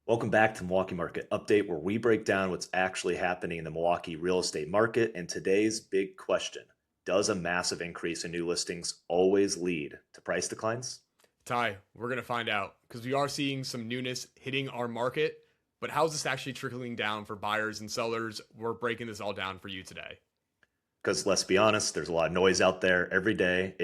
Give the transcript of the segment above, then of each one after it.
Welcome back to Milwaukee Market Update, where we break down what's actually happening in the Milwaukee real estate market. And today's big question: does a massive increase in new listings always lead to price declines? Ty, we're going to find out because we are seeing some newness hitting our market. But how's this actually trickling down for buyers and sellers? We're breaking this all down for you today. Because let's be honest, there's a lot of noise out there every day.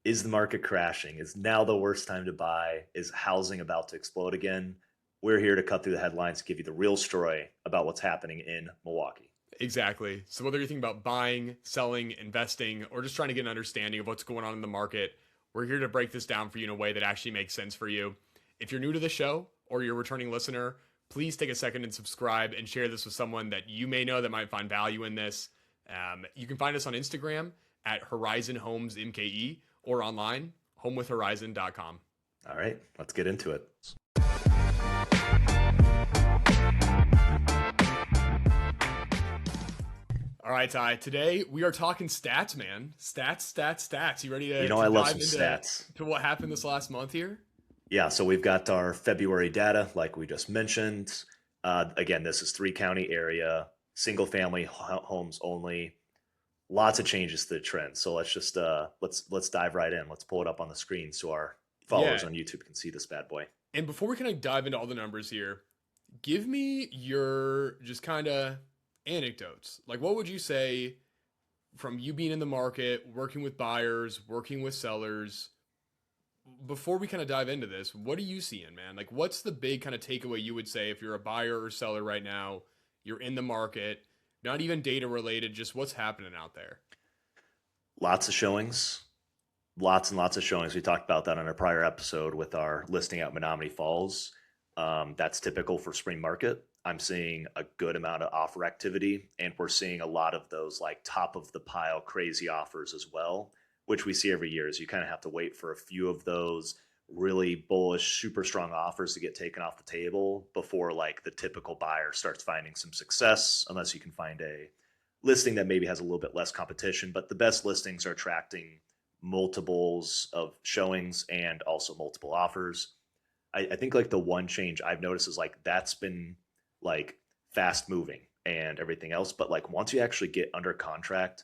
Is the market crashing? Is now the worst time to buy? Is housing about to explode again? We're here to cut through the headlines, give you the real story about what's happening in Milwaukee. Exactly. So, whether you're thinking about buying, selling, investing, or just trying to get an understanding of what's going on in the market, we're here to break this down for you in a way that actually makes sense for you. If you're new to the show or you're a returning listener, please take a second and subscribe and share this with someone that you may know that might find value in this. You can find us on Instagram at Horizon Homes MKE or online, homewithhorizon.com. All right, let's get into it. All right, Ty. Today we are talking stats, man. Stats. You ready I to love dive some into stats. what happened this last month here? Yeah, so we've got our February data, like we just mentioned. Again, this is three county area, single family homes only. Lots of changes to the trend. So let's dive right in. Let's pull it up on the screen so our followers Yeah. on YouTube can see this bad boy. And before we kind of dive into all the numbers here, give me your just kind of anecdotes. Like, what would you say from you being in the market, working with buyers, working with sellers? Before we kind of dive into this, what are you seeing, man? Like, what's the big kind of takeaway you would say if you're a buyer or seller right now, you're in the market, not even data related, just what's happening out there? Lots of showings, lots and lots of showings. We talked about that on a prior episode with our listing at Menominee Falls. That's typical for spring market. I'm seeing a good amount of offer activity, and we're seeing a lot of those like top of the pile crazy offers as well, which we see every year. Is you kind of have to wait for a few of those really bullish, super strong offers to get taken off the table before like the typical buyer starts finding some success, unless you can find a listing that maybe has a little bit less competition. But the best listings are attracting multiples of showings and also multiple offers. I think like the one change I've noticed is like that's been like fast moving and everything else. But like once you actually get under contract,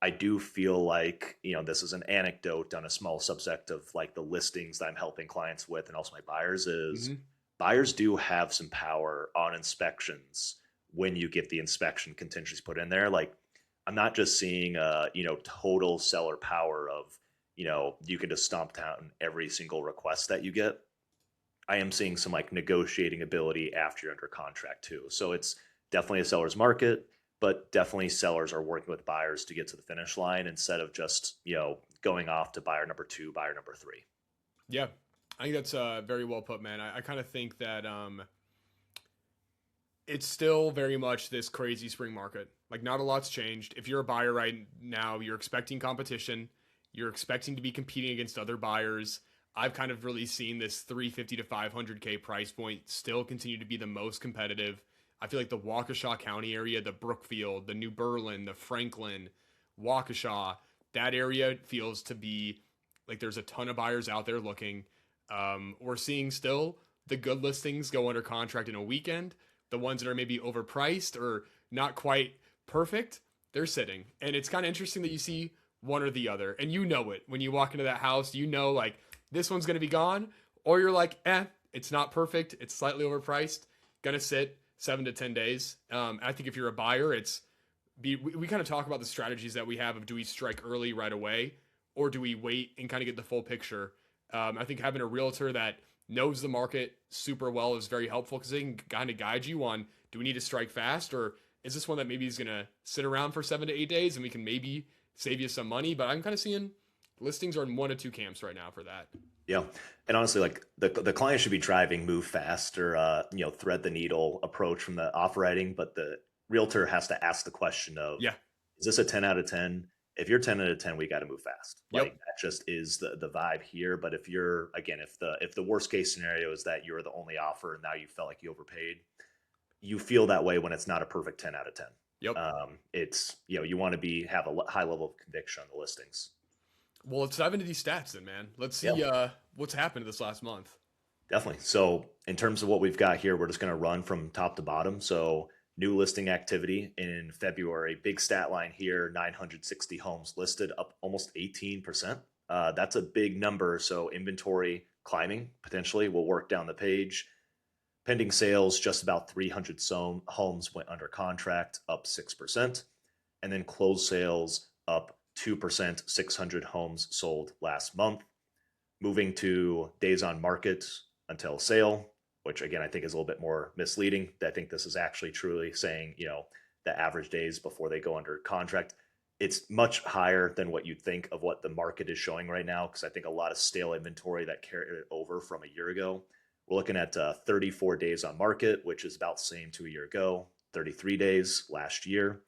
I do feel like, this is an anecdote on a small subset of like the listings that I'm helping clients with and also my buyers is Hmm. buyers do have some power on inspections when you get the inspection contingencies put in there. Like I'm not just seeing total seller power of, you can just stomp down every single request that you get. I am seeing some like negotiating ability after you're under contract too. So it's definitely a seller's market, but definitely sellers are working with buyers to get to the finish line instead of just, going off to buyer number two, buyer number three. Yeah, I think that's very well put, man. I kind of think that it's still very much this crazy spring market. Like, not a lot's changed. If you're a buyer right now, you're expecting competition. You're expecting to be competing against other buyers. I've kind of really seen this 350 to 500K price point still continue to be the most competitive. I feel like the Waukesha County area, the Brookfield, the New Berlin, the Franklin, Waukesha, that area feels to be like there's a ton of buyers out there looking. We're seeing still the good listings go under contract in a weekend. The ones that are maybe overpriced or not quite perfect, they're sitting. And it's kind of interesting that you see one or the other. And you know it. When you walk into that house, you know, like, this one's going to be gone. Or you're like, it's not perfect. It's slightly overpriced. Going to sit 7 to 10 days. I think if you're a buyer, we kind of talk about the strategies that we have of do we strike early right away or do we wait and kind of get the full picture. I think having a realtor that knows the market super well is very helpful because they can kind of guide you on do we need to strike fast or is this one that maybe is going to sit around for 7 to 8 days and we can maybe save you some money. But I'm kind of seeing listings are in one of two camps right now for that. Yeah. And honestly, like the client should be driving move fast or, thread the needle approach from the offer writing, but the realtor has to ask the question of, Yeah. is this a 10 out of 10? If you're 10 out of 10, we got to move fast. Like Yep. that just is the vibe here. But if you're, again, if the worst case scenario is that you're the only offer and now you felt like you overpaid, you feel that way when it's not a perfect 10 out of 10. Yep. It's, you want to have a high level of conviction on the listings. Well, let's dive into these stats then, man. Let's Yeah. see what's happened this last month. Definitely. So, in terms of what we've got here, we're just going to run from top to bottom. So, new listing activity in February, big stat line here, 960 homes listed, up almost 18%. That's a big number. So, inventory climbing potentially will work down the page. Pending sales, just about 300 homes went under contract, up 6%. And then closed sales up 2%, 600 homes sold last month. Moving to days on market until sale, which again, I think is a little bit more misleading. I think this is actually truly saying, the average days before they go under contract. It's much higher than what you'd think of what the market is showing right now, because I think a lot of stale inventory that carried it over from a year ago. We're looking at 34 days on market, which is about the same to a year ago, 33 days last year.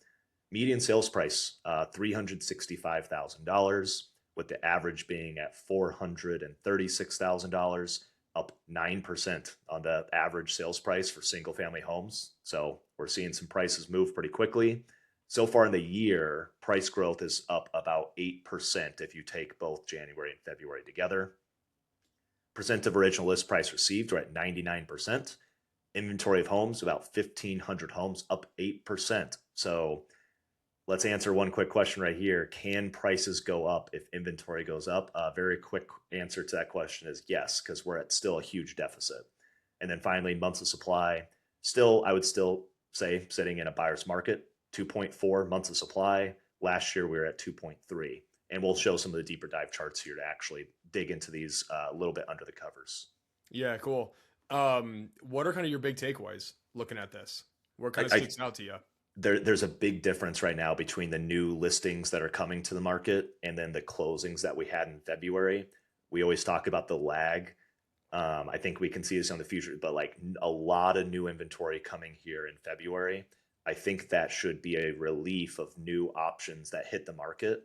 Median sales price, $365,000, with the average being at $436,000, up 9% on the average sales price for single family homes. So we're seeing some prices move pretty quickly. So far in the year, price growth is up about 8% if you take both January and February together. Percent of original list price received, we're at 99%. Inventory of homes, about 1,500 homes, up 8%. So let's answer one quick question right here. Can prices go up if inventory goes up? A very quick answer to that question is yes, because we're at still a huge deficit. And then finally, months of supply. I would still say sitting in a buyer's market, 2.4 months of supply. Last year, we were at 2.3. And we'll show some of the deeper dive charts here to actually dig into these a little bit under the covers. Yeah, cool. What are kind of your big takeaways looking at this? What kind of I, sticks out to you? there's a big difference right now between the new listings that are coming to the market and then the closings that we had in February. We always talk about the lag. I think we can see this in the future, but like a lot of new inventory coming here in February. I think that should be a relief of new options that hit the market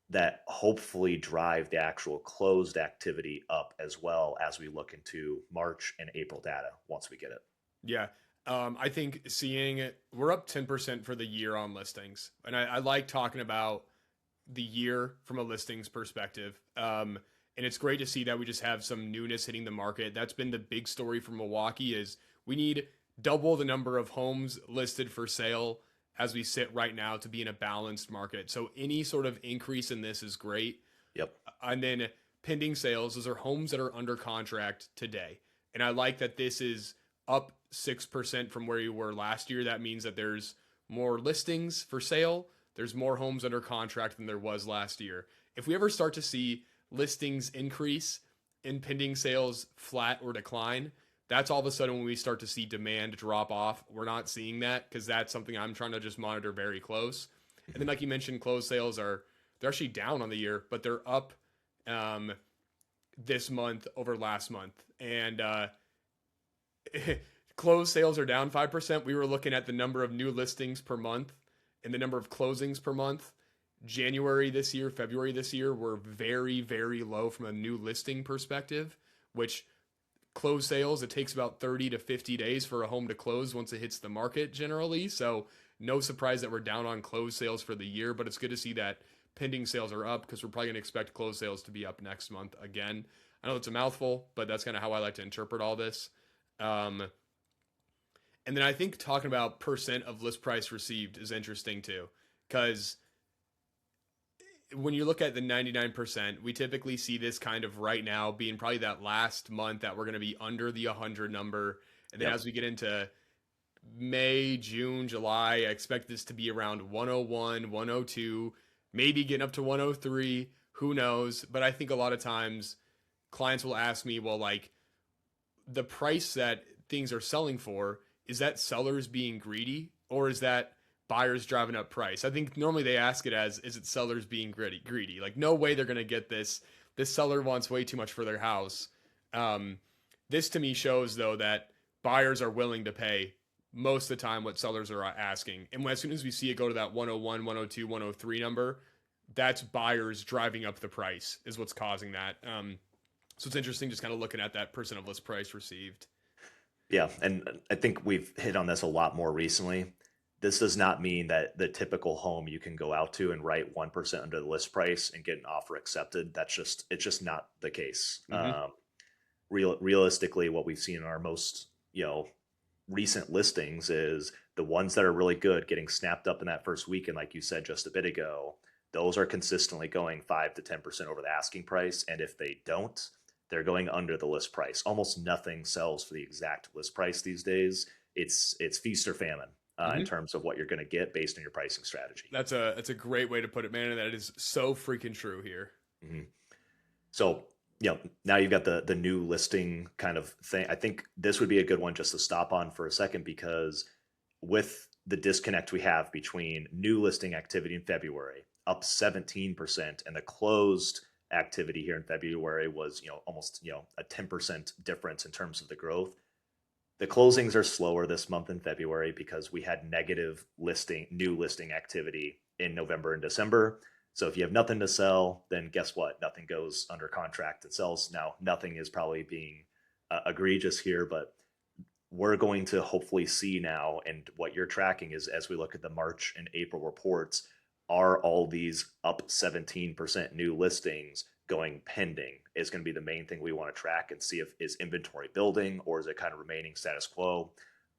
that hopefully drive the actual closed activity up as well as we look into March and April data once we get it. Yeah. I think we're up 10% for the year on listings. And I like talking about the year from a listings perspective. And it's great to see that we just have some newness hitting the market. That's been the big story for Milwaukee is we need double the number of homes listed for sale as we sit right now to be in a balanced market. So any sort of increase in this is great. Yep. And then pending sales, those are homes that are under contract today. And I like that this is up 6% from where you were last year. That means that there's more listings for sale. There's more homes under contract than there was last year. If we ever start to see listings increase and pending sales flat or decline, that's all of a sudden when we start to see demand drop off. We're not seeing that because that's something I'm trying to just monitor very close. And then, like you mentioned, closed sales they're actually down on the year, but they're up this month over last month. And closed sales are down 5%. We were looking at the number of new listings per month and the number of closings per month. January this year, February this year were very, very low from a new listing perspective, which closed sales, it takes about 30 to 50 days for a home to close once it hits the market generally. So no surprise that we're down on closed sales for the year, but it's good to see that pending sales are up because we're probably going to expect closed sales to be up next month again. I know it's a mouthful, but that's kind of how I like to interpret all this. And then I think talking about percent of list price received is interesting too, because when you look at the 99%, we typically see this kind of right now being probably that last month that we're going to be under the 100 number. And then as we get into May, June, July, I expect this to be around 101, 102, maybe getting up to 103. Who knows? But I think a lot of times clients will ask me, well, like the price that things are selling for, is that sellers being greedy or is that buyers driving up price? I think normally they ask it as, is it sellers being greedy? Like, no way they're going to get this. This seller wants way too much for their house. This to me shows, though, that buyers are willing to pay most of the time what sellers are asking. And as soon as we see it go to that 101, 102, 103 number, that's buyers driving up the price is what's causing that. So it's interesting just kind of looking at that percent of list price received. Yeah. And I think we've hit on this a lot more recently. This does not mean that the typical home you can go out to and write 1% under the list price and get an offer accepted. It's just not the case. Mm-hmm. realistically, what we've seen in our most, recent listings is the ones that are really good getting snapped up in that first weekend, like you said just a bit ago. Those are consistently going 5 to 10% over the asking price, and if they don't, they're going under the list price. Almost nothing sells for the exact list price these days. It's feast or famine in Hmm. terms of what you're going to get based on your pricing strategy. That's a great way to put it, man, and that is so freaking true here. Mhm. So, now you've got the new listing kind of thing. I think this would be a good one just to stop on for a second, because with the disconnect we have between new listing activity in February up 17% and the closed activity here in February was, almost, a 10% difference in terms of the growth. The closings are slower this month in February because we had negative new listing activity in November and December. So if you have nothing to sell, then guess what? Nothing goes under contract and sells. Now, nothing is probably being egregious here, but we're going to hopefully see now, and what you're tracking is, as we look at the March and April reports, are all these up 17% new listings going pending is going to be the main thing we want to track and see if is inventory building or is it kind of remaining status quo.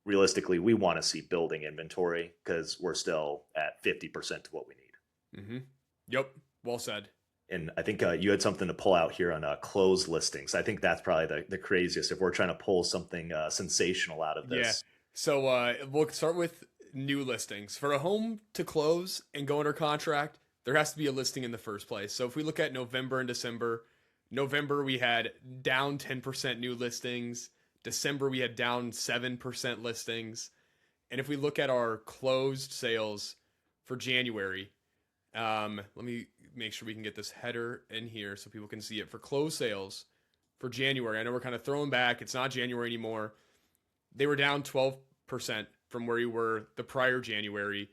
Realistically, we want to see building inventory because we're still at 50% of what we need. Hmm. Yep. Well said. And I think you had something to pull out here on closed listings. I think that's probably the craziest if we're trying to pull something sensational out of Yeah. this. So we'll start with new listings. For a home to close and go under contract, there has to be a listing in the first place. So if we look at November and December, November we had down 10% new listings. December we had down 7% listings. And if we look at our closed sales for January, let me make sure we can get this header in here so people can see it. For closed sales for January, I know we're kind of throwing back. It's not January anymore. They were down 12% from where you were the prior January.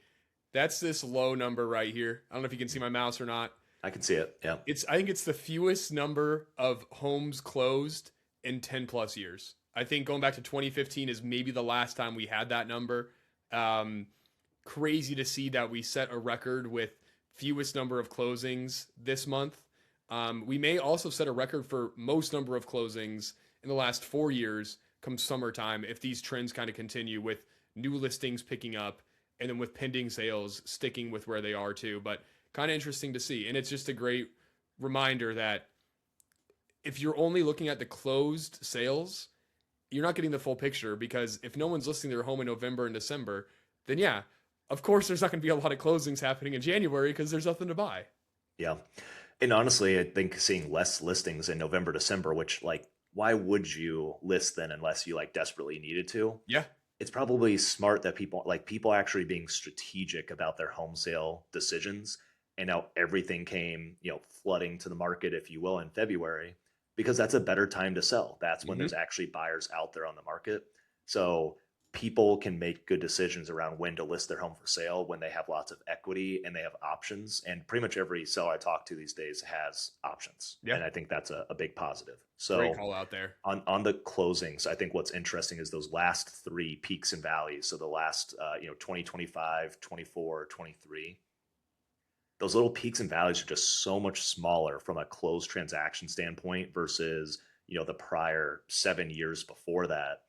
That's this low number right here. I don't know if you can see my mouse or not. I can see it. Yeah. I think it's the fewest number of homes closed in 10 plus years. I think going back to 2015 is maybe the last time we had that number. Crazy to see that we set a record with fewest number of closings this month. We may also set a record for most number of closings in the last 4 years come summertime if these trends kind of continue with new listings picking up and then with pending sales sticking with where they are too. But kind of interesting to see. And it's just a great reminder that if you're only looking at the closed sales, you're not getting the full picture, because if no one's listing their home in November and December, then yeah, of course there's not going to be a lot of closings happening in January because there's nothing to buy. Yeah. And honestly, I think seeing less listings in November, December, which, like, why would you list then unless you like desperately needed to? Yeah. It's probably smart that people actually being strategic about their home sale decisions. And now everything came, flooding to the market, if you will, in February, because that's a better time to sell. That's when Hmm. there's actually buyers out there on the market. So people can make good decisions around when to list their home for sale when they have lots of equity and they have options. And pretty much every seller I talk to these days has options. Yeah. And I think that's a big positive. Great So call out there. on the closings, I think what's interesting is those last three peaks and valleys. So the last, 2025, 24, 23, those little peaks and valleys are just so much smaller from a closed transaction standpoint versus, the prior 7 years before that.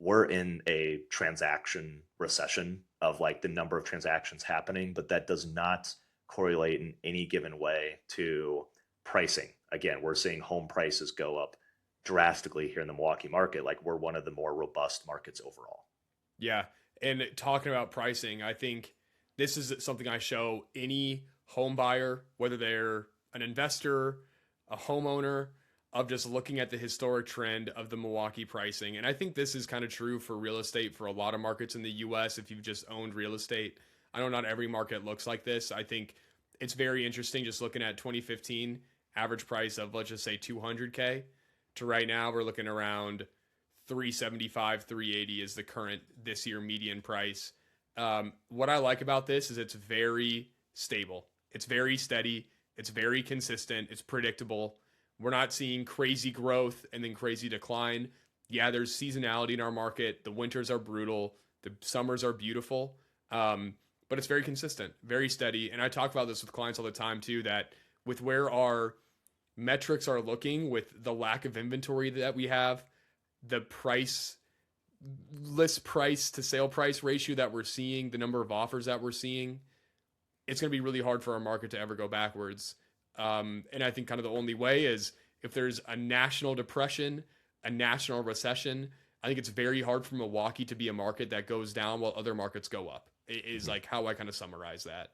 We're in a transaction recession of like the number of transactions happening, but that does not correlate in any given way to pricing. Again, we're seeing home prices go up drastically here in the Milwaukee market. Like, we're one of the more robust markets overall. Yeah. And talking about pricing, I think this is something I show any home buyer, whether they're an investor, a homeowner, of just looking at the historic trend of the Milwaukee pricing. And I think this is kind of true for real estate for a lot of markets in the US if you've just owned real estate. I know not every market looks like this. I think it's very interesting just looking at 2015 average price of, let's just say, 200K to right now we're looking around 375, 380 is the current this year median price. What I like about this is it's very stable. It's very steady. It's very consistent. It's predictable. We're not seeing crazy growth and then crazy decline. Yeah, there's seasonality in our market. The winters are brutal. The summers are beautiful. But it's very consistent, very steady. And I talk about this with clients all the time too, that with where our metrics are looking with the lack of inventory that we have, the list price to sale price ratio that we're seeing, the number of offers that we're seeing, it's going to be really hard for our market to ever go backwards. And I think kind of the only way is if there's a national depression, a national recession. I think it's very hard for Milwaukee to be a market that goes down while other markets go up. It is like how I kind of summarize that.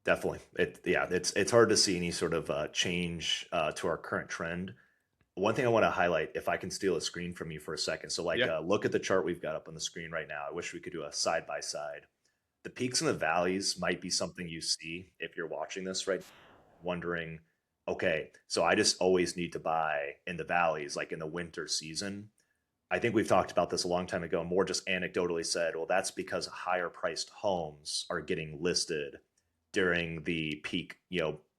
Definitely. It's hard to see any sort of change to our current trend. One thing I want to highlight, if I can steal a screen from you for a second. So, like, Yeah. look at the chart we've got up on the screen right now. I wish we could do a side by side. The peaks and the valleys might be something you see if you're watching this, right? Wondering, okay, so I just always need to buy in the valleys, like in the winter season. I think we've talked about this a long time ago, and more just anecdotally said, well, that's because higher priced homes are getting listed during the peak,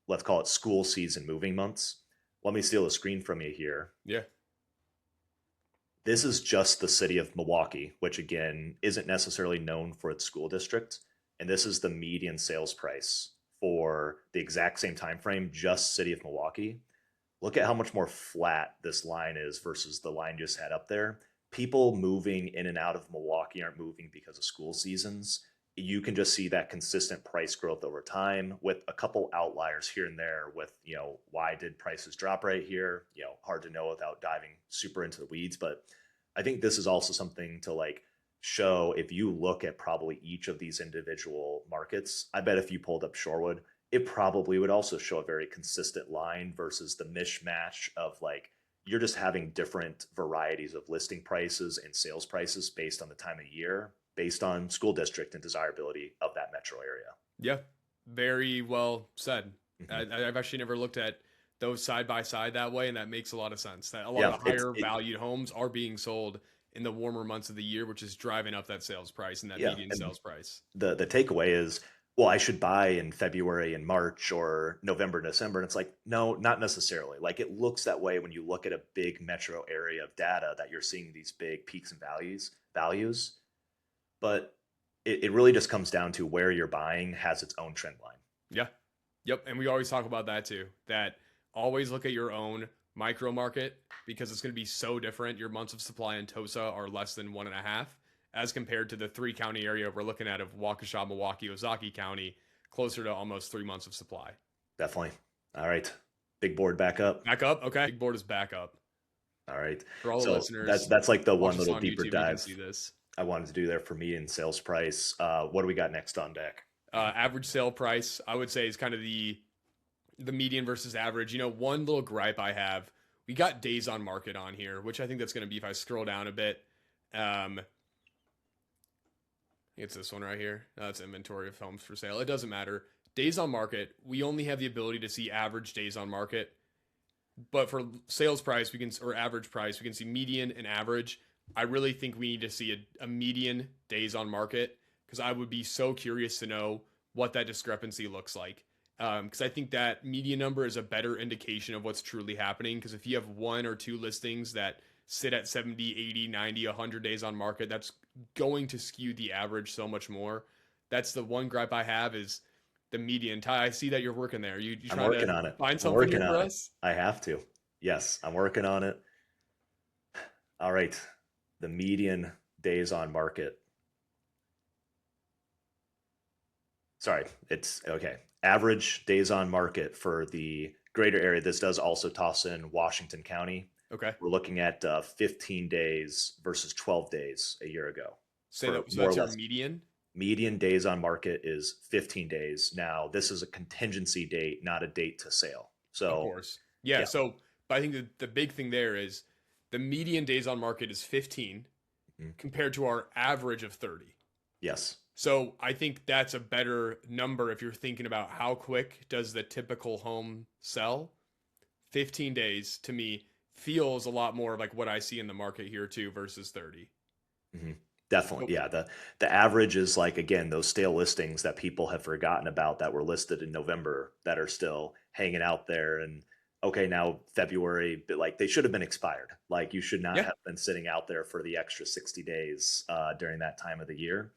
let's call it school season moving months. Let me steal a screen from you here. Yeah. This is just the city of Milwaukee, which again isn't necessarily known for its school district. And this is the median sales price for the exact same time frame, just city of Milwaukee. Look at how much more flat this line is versus the line just had up there. People moving in and out of Milwaukee aren't moving because of school seasons. You can just see that consistent price growth over time with a couple outliers here and there with, why did prices drop right here? Hard to know without diving super into the weeds. But I think this is also something to like show if you look at probably each of these individual markets. I bet if you pulled up Shorewood, it probably would also show a very consistent line versus the mishmash of like you're just having different varieties of listing prices and sales prices based on the time of year, based on school district and desirability of that metro area. Yeah. Very well said. Mm-hmm. I've actually never looked at those side by side that way, and that makes a lot of sense. That a lot Yeah, of the higher valued homes are being sold in the warmer months of the year, which is driving up that sales price and that median and sales price. the takeaway is, well, I should buy in February and March or November, December. And it's like, no, not necessarily. Like it looks that way when you look at a big metro area of data that you're seeing these big peaks and values. But it really just comes down to where you're buying has its own trend line. Yeah. Yep. And we always talk about that too, that always look at your own micro market because it's going to be so different. Your months of supply in Tosa are less than 1.5 as compared to the 3-county area we're looking at of Waukesha, Milwaukee, Ozaki County, closer to almost 3 months of supply. Definitely. All right. Big board back up. Back up? Okay. Big board is back up. All right. For all the listeners. That's like the one watch us little on deeper YouTube, you dive can see this. I wanted to do there for median sales price. What do we got next on deck? Average sale price, I would say, is kind of the median versus average. One little gripe I have, we got days on market on here, which I think that's going to be if I scroll down a bit. It's this one right here. That's inventory of homes for sale. It doesn't matter. Days on market, we only have the ability to see average days on market. But for sales price, or average price, we can see median and average. I really think we need to see a median days on market because I would be so curious to know what that discrepancy looks like. Because I think that median number is a better indication of what's truly happening. Because if you have 1 or 2 listings that sit at 70, 80, 90, 100 days on market, that's going to skew the average so much more. That's the one gripe I have is the median. Ty, I see that you're working there. You I'm trying working to on it. find I'm something working here for on us? it. I have to. Yes, I'm working on it. All right. The median days on market. Sorry, it's okay. Average days on market for the greater area. This does also toss in Washington County. Okay. We're looking at 15 days versus 12 days a year ago. Say that, so that's your median? Median days on market is 15 days. Now, this is a contingency date, not a date to sale. So, of course. Yeah. So, but I think the big thing there is the median days on market is 15 compared to our average of 30. Yes. So I think that's a better number if you're thinking about how quick does the typical home sell. 15 days to me feels a lot more like what I see in the market here too versus 30. Mm-hmm. Definitely. Yeah. The average is like, again, those stale listings that people have forgotten about that were listed in November that are still hanging out there. And okay, now February, but like they should have been expired. Like you should not have been sitting out there for the extra 60 days during that time of the year.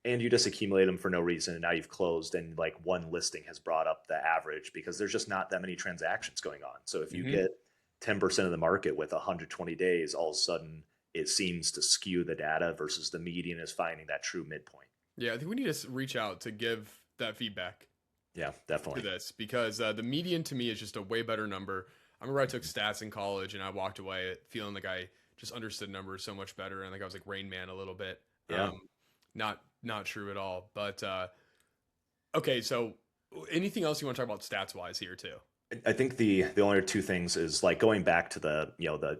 and you just accumulate them for no reason, and now you've closed, and like one listing has brought up the average because there's just not that many transactions going on. So if you Hmm. get 10% of the market with 120 days, all of a sudden it seems to skew the data versus the median is finding that true midpoint. Yeah, I think we need to reach out to give that feedback Yeah, to definitely. this because the median to me is just a way better number. I remember I took stats in college and I walked away feeling like I just understood numbers so much better and like I was like Rain Man a little bit. Yeah. Not true at all. But okay, so anything else you want to talk about stats wise here too? I think the only two things is like going back to the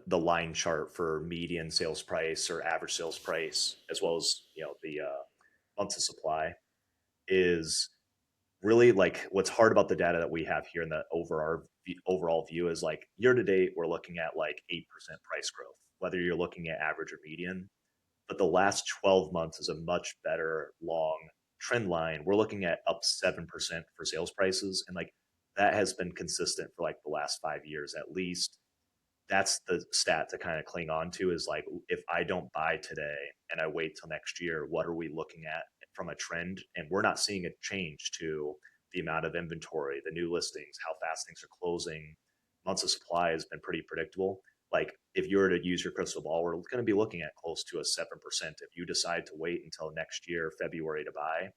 the line chart for median sales price or average sales price, as well as the months of supply, is really like what's hard about the data that we have here in the overall view is like year to date we're looking at like 8% price growth, whether you're looking at average or median. But the last 12 months is a much better long trend line. We're looking at up 7% for sales prices, and like that has been consistent for like the last 5 years at least. That's the stat to kind of cling on to, is like if I don't buy today and I wait till next year, what are we looking at from a trend? And we're not seeing a change to the amount of inventory, the new listings, how fast things are closing. Months of supply has been pretty predictable. Like if you were to use your crystal ball, we're going to be looking at close to a 7%. If you decide to wait until next year February to buy,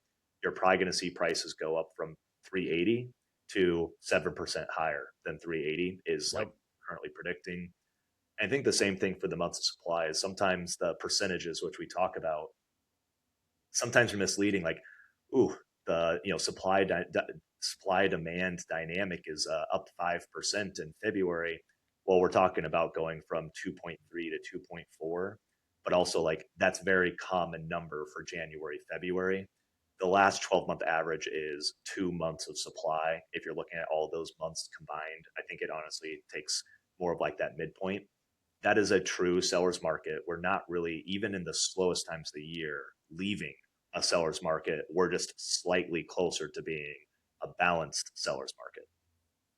you're probably going to see prices go up from 380 to 7% higher than 380 is like Yep. currently predicting. I think the same thing for the months of supply is sometimes the percentages which we talk about sometimes are misleading. Like, ooh, the supply demand dynamic is up 5% in February. Well, we're talking about going from 2.3 to 2.4, but also like that's very common number for January, February. The last 12-month average is 2 months of supply. If you're looking at all those months combined, I think it honestly takes more of like that midpoint. That is a true seller's market. We're not really, even in the slowest times of the year, leaving a seller's market. We're just slightly closer to being a balanced seller's market.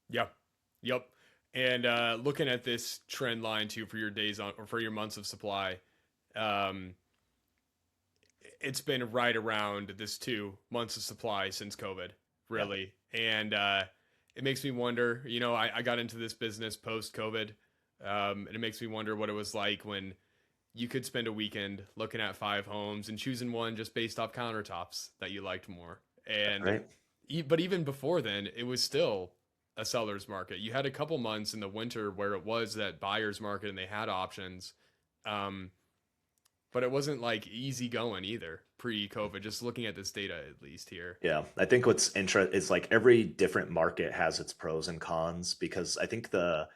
Yep. Yep. And looking at this trend line too for your days on or for your months of supply, um, it's been right around this 2 months of supply since COVID, Yeah. really. And it makes me wonder, I got into this business post COVID, and it makes me wonder what it was like when you could spend a weekend looking at 5 homes and choosing one just based off countertops that you liked more. And Right. but even before then, it was still a seller's market. You had a couple months in the winter where it was that buyer's market and they had options. Um, but it wasn't like easy going either pre-COVID. Just looking at this data, at least here. Yeah. I think what's interesting is like every different market has its pros and cons, because I think the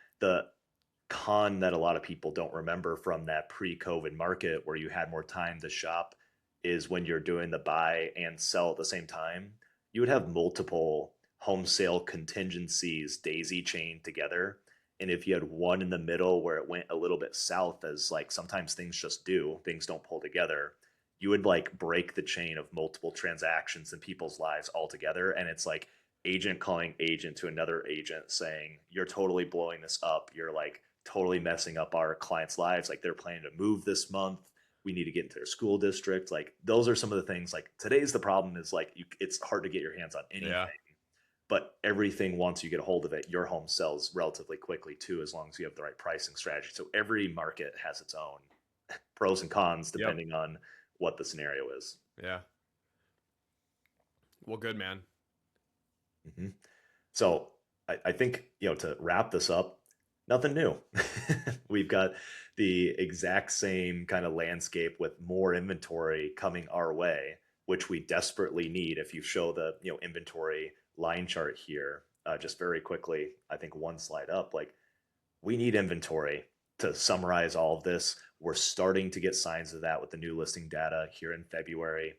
con that a lot of people don't remember from that pre-COVID market where you had more time to shop is when you're doing the buy and sell at the same time, you would have multiple home sale contingencies daisy chained together. And if you had one in the middle where it went a little bit south, as like sometimes things just do, things don't pull together, you would like break the chain of multiple transactions in people's lives altogether. And it's like agent calling agent to another agent saying, you're totally blowing this up. You're like totally messing up our clients' lives. Like they're planning to move this month. We need to get into their school district. Like those are some of the things. Like today's the problem is like it's hard to get your hands on anything, Yeah. but everything once you get a hold of it, your home sells relatively quickly too, as long as you have the right pricing strategy. So every market has its own pros and cons Yep. depending on what the scenario is. Yeah. Well, good man. Hmm. So I think, to wrap this up, nothing new. We've got the exact same kind of landscape with more inventory coming our way, which we desperately need. If you show the, inventory line chart here, just very quickly, I think one slide up, like we need inventory to summarize all of this. We're starting to get signs of that with the new listing data here in February.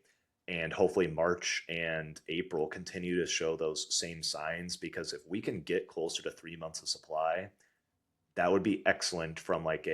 And hopefully March and April continue to show those same signs, because if we can get closer to 3 months of supply, that would be excellent from like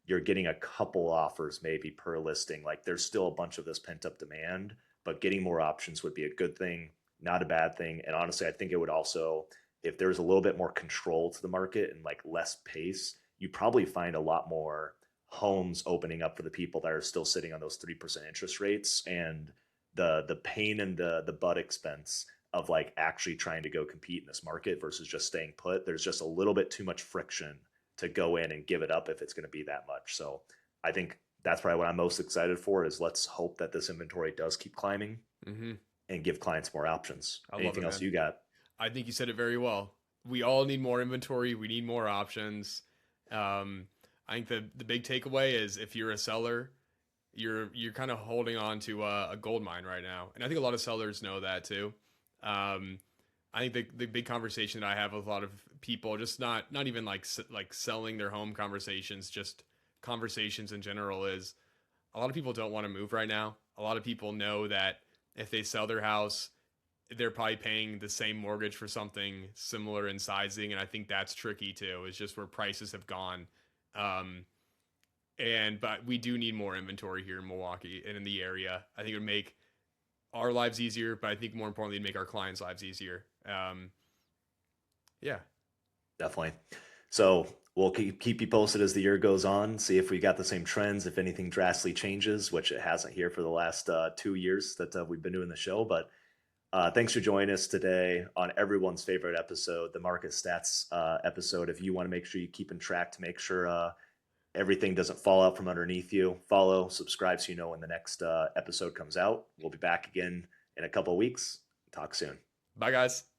you're getting a couple offers maybe per listing. Like there's still a bunch of this pent up demand, but getting more options would be a good thing, not a bad thing. And honestly, I think it would also, if there's a little bit more control to the market and like less pace, you probably find a lot more homes opening up for the people that are still sitting on those 3% interest rates. And the pain and the butt expense of like actually trying to go compete in this market versus just staying put. There's just a little bit too much friction to go in and give it up if it's going to be that much. So I think that's probably what I'm most excited for is let's hope that this inventory does keep climbing Mm-hmm. and give clients more options. I love Anything it, else man. you got? I think you said it very well. We all need more inventory. We need more options. Um, I think the big takeaway is if you're a seller, you're kind of holding on to a gold mine right now, and I think a lot of sellers know that too. Um, I think the big conversation that I have with a lot of people, just not even like selling their home conversations, just conversations in general, is a lot of people don't want to move right now. A lot of people know that if they sell their house, they're probably paying the same mortgage for something similar in sizing, and I think that's tricky too. It's just where prices have gone. Um, but we do need more inventory here in Milwaukee and in the area. I think it would make our lives easier, but I think more importantly, it'd make our clients' lives easier. Yeah, Definitely. So we'll keep you posted as the year goes on, see if we got the same trends, if anything drastically changes, which it hasn't here for the last 2 years that we've been doing the show. But thanks for joining us today on everyone's favorite episode, the Market Stats episode. If you want to make sure you keep in track to make sure everything doesn't fall out from underneath you, follow, subscribe so you know when the next episode comes out. We'll be back again in a couple of weeks. Talk soon. bye guys.